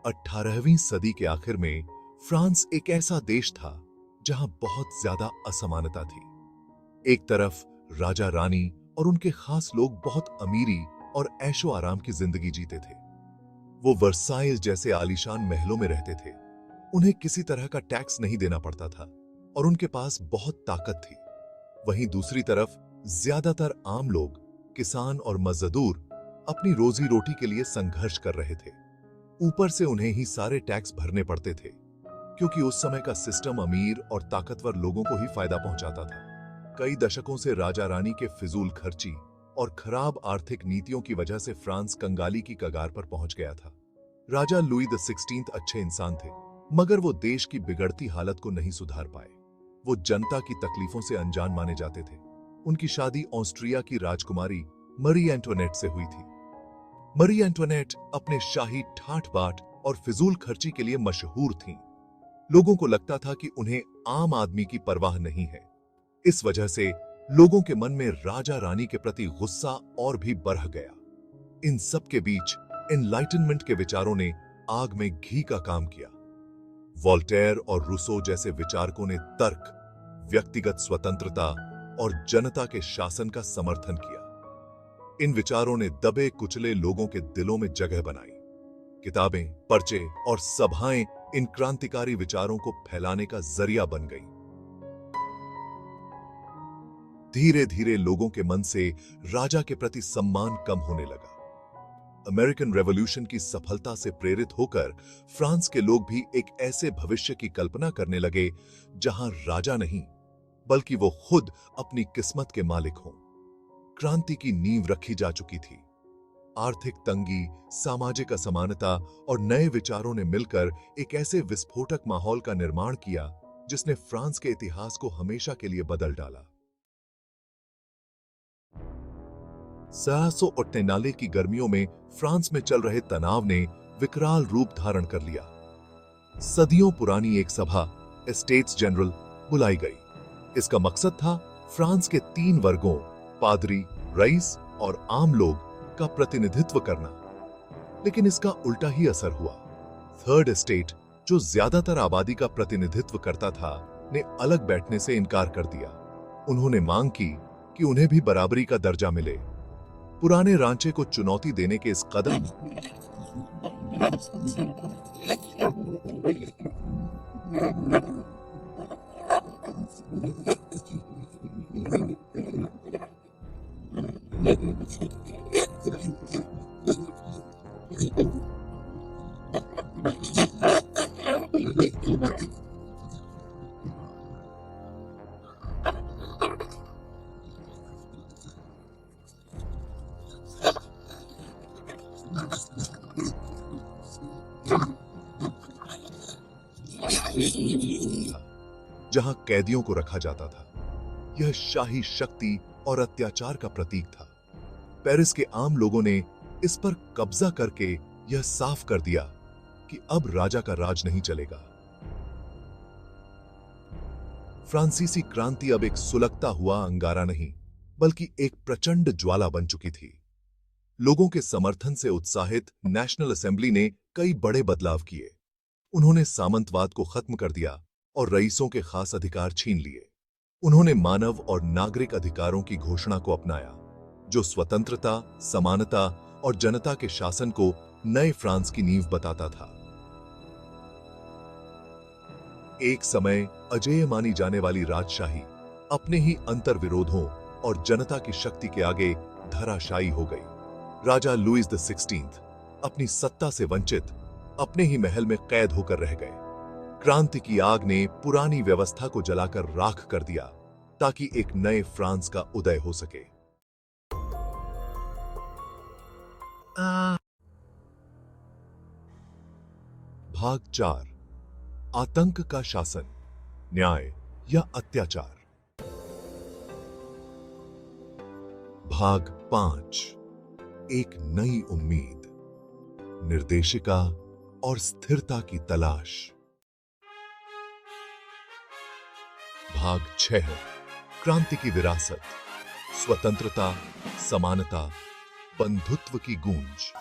18वीं सदी के आखिर में फ्रांस एक ऐसा देश था जहां बहुत ज्यादा असमानता थी। एक तरफ राजा रानी और उनके खास लोग बहुत अमीरी और ऐशो आराम की जिंदगी जीते थे। वो वर्साइल जैसे आलीशान महलों में रहते थे। उन्हें किसी तरह का टैक्स नहीं देना पड़ता था और उनके पास बहुत ताकत थी। वहीं दूसरी तरफ ज्यादातर आम लोग, किसान और मजदूर अपनी रोजी रोटी के लिए संघर्ष कर रहे थे। ऊपर से उन्हें ही सारे टैक्स भरने पड़ते थे, क्योंकि उस समय का सिस्टम अमीर और ताकतवर लोगों को ही फायदा पहुंचाता था। कई दशकों से राजा रानी के फिजूल खर्ची और खराब आर्थिक नीतियों की वजह से फ्रांस कंगाली की कगार पर पहुंच गया था। राजा लुई द 16 अच्छे इंसान थे, मगर वो देश की बिगड़ती हालत को नहीं सुधार पाए। वो जनता की तकलीफों से अनजान माने जाते थे। उनकी शादी ऑस्ट्रिया की राजकुमारी मरी एंटोनेट से हुई थी। मरी एंटोनेट अपने शाही ठाठ बाट और फिजूल खर्ची के लिए मशहूर थीं। लोगों को लगता था कि उन्हें आम आदमी की परवाह नहीं है। इस वजह से लोगों के मन में राजा रानी के प्रति गुस्सा और भी बढ़ गया। इन सब के बीच एनलाइटनमेंट के विचारों ने आग में घी का काम किया। वोल्टेयर और रूसो जैसे विचारकों ने तर्क, व्यक्तिगत स्वतंत्रता और जनता के शासन का समर्थन किया। इन विचारों ने दबे कुचले लोगों के दिलों में जगह बनाई। किताबें, पर्चे और सभाएं इन क्रांतिकारी विचारों को फैलाने का जरिया बन गई। धीरे धीरे लोगों के मन से राजा के प्रति सम्मान कम होने लगा। अमेरिकन रेवोल्यूशन की सफलता से प्रेरित होकर फ्रांस के लोग भी एक ऐसे भविष्य की कल्पना करने लगे जहां राजा नहीं, बल्कि वो खुद अपनी किस्मत के मालिक हों। क्रांति की नींव रखी जा चुकी थी। आर्थिक तंगी, सामाजिक असमानता और नए विचारों ने मिलकर एक ऐसे विस्फोटक माहौल का निर्माण किया जिसने फ्रांस के इतिहास को हमेशा के लिए बदल डाला। 1798 की गर्मियों में फ्रांस में चल रहे तनाव ने विकराल रूप धारण कर लिया। सदियों पुरानी एक सभा, एस्टेट्स जनरल, बुलाई गई। इसका मकसद था फ्रांस के 3 वर्गों, पादरी, रईस और आम लोग का प्रतिनिधित्व करना। लेकिन इसका उल्टा ही असर हुआ। थर्ड एस्टेट, जो ज्यादातर आबादी का प्रतिनिधित्व करता था, ने अलग बैठने से इनकार कर दिया। उन्होंने मांग की कि उन्हें भी बराबरी का दर्जा मिले। पुराने रांचे को चुनौती देने के इस कदम जहां कैदियों को रखा जाता था। यह शाही शक्ति और अत्याचार का प्रतीक था। पेरिस के आम लोगों ने इस पर कब्जा करके यह साफ कर दिया कि अब राजा का राज नहीं चलेगा। फ्रांसीसी क्रांति अब एक सुलगता हुआ अंगारा नहीं, बल्कि एक प्रचंड ज्वाला बन चुकी थी। लोगों के समर्थन से उत्साहित नेशनल असेंबली ने कई बड़े बदलाव किए। उन्होंने सामंतवाद को खत्म कर दिया और रईसों के खास अधिकार छीन लिए। उन्होंने मानव और नागरिक अधिकारों की घोषणा को अपनाया, जो स्वतंत्रता, समानता और जनता के शासन को नए फ्रांस की नींव बताता था। एक समय अजेय मानी जाने वाली राजशाही अपने ही अंतर्विरोधों और जनता की शक्ति के आगे धराशायी हो गई। राजा लुईस द 16 अपनी सत्ता से वंचित अपने ही महल में कैद होकर रह गए। क्रांति की आग ने पुरानी व्यवस्था को जलाकर राख कर दिया ताकि एक नए फ्रांस का उदय हो सके। भाग 4, आतंक का शासन, न्याय या अत्याचार। भाग 5, एक नई उम्मीद, निर्देशिका और स्थिरता की तलाश। भाग 6, क्रांति की विरासत, स्वतंत्रता, समानता, बंधुत्व की गूंज।